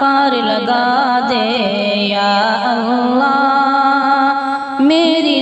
پار لگا دے یا اللہ، میری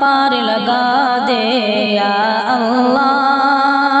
پار لگا دے یا اللہ،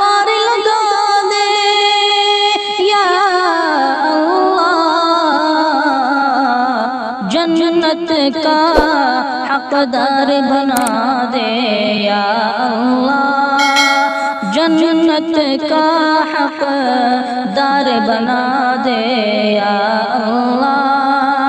پار لگا دے یا اللہ، جنت کا حقدار بنا دے یا اللہ، جنت کا حقدار بنا دے یا اللہ،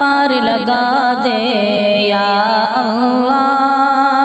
پار لگا دے یا اللہ،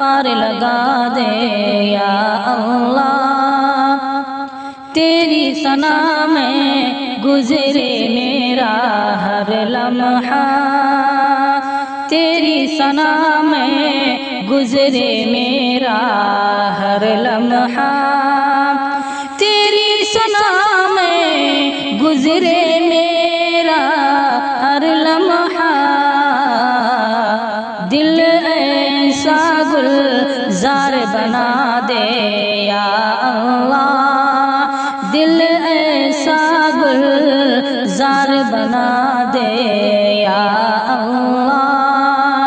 پار لگا دے یا اللہ، تیری ثنا میں گزرے میرا ہر لمحہ، تیری ثنا میں گزرے میرا ہر لمحہ، تیری ثنا میں گزرے میرا ہر لمحہ، دل ایسا گلزار بنا دے یا اللہ، دل ایسا گلزار بنا دے یا اللہ،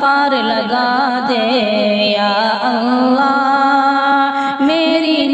پار لگا دے یا اللہ، میری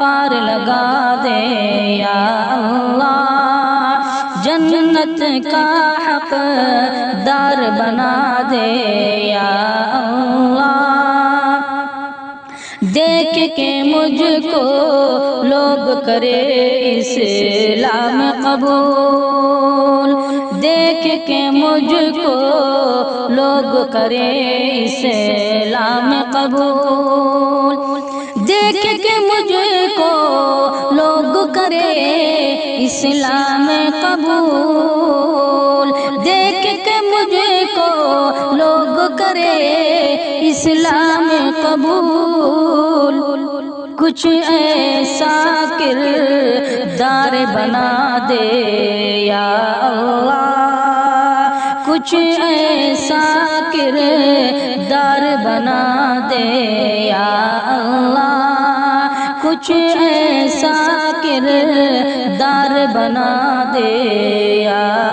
پار لگا دے یا اللہ، جنت کا حقدار بنا دے یا اللہ، دیکھ کے مجھ کو لوگ کرے اسلام قبول، دیکھ کے مجھ کو لوگ کرے اسلام قبول، دیکھ کے مجھ کو لوگ کرے اسلام قبول، دیکھ کے مجھ کو لوگ کرے اسلام قبول، کچھ ایسا کردار بنا دے یا اللہ، کچھ ایسا کردار بنا دے یا اللہ، کچھ ایسا کردار بنا دے یا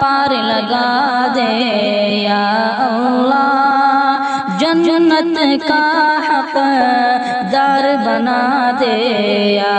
پار لگا دے یا اللہ، جنت کا حقدار بنا دے یا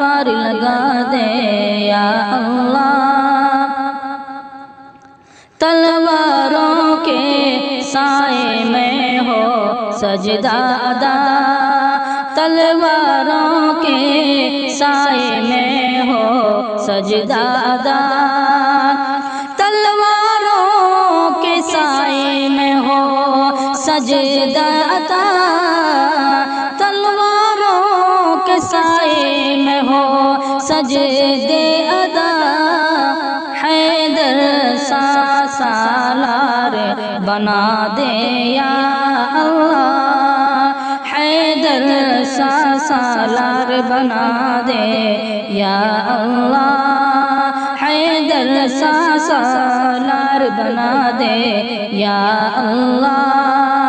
پار لگا دے یا اللہ، تلواروں کے سائے میں ہو سجدہ ادا، تلواروں کے سائے میں ہو سجدہ ادا، تلواروں کے سائے میں ہو سجدہ ادا، تلواروں کے سائے میں ہو سجدے ادا، حیدر سا سالار بنا دے یا اللہ، حیدر سا سالار بنا دے یا اللہ، حیدر سا سالار بنا دے یا اللہ،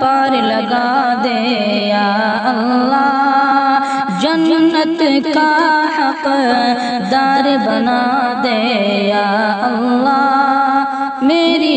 پار لگا دے یا اللہ، جنت کا حقدار بنا دے یا اللہ، میری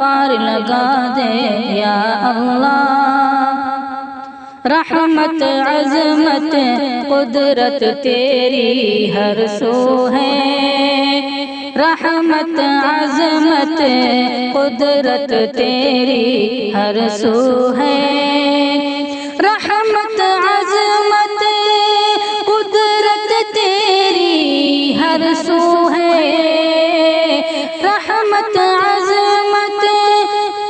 پار لگا دے یا اللہ، رحمت عظمت قدرت تیری ہر سو ہے، رحمت عظمت قدرت تیری ہر سو ہے، رحمت عظمت قدرت تیری ہر سو ہے، رحمت عظمت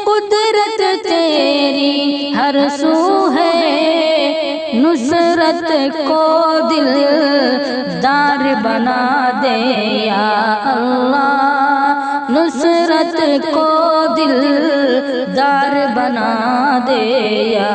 قدرت تیری ہر سو ہے، نصرت کو دلدار بنا دے یا اللہ، نصرت کو دلدار بنا دے یا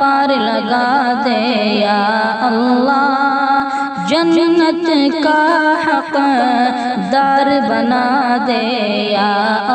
پار لگا دے یا اللہ، جنت کا حق دار بنا دے یا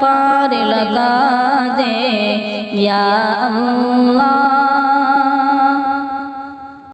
پار لگا دے یا اللہ۔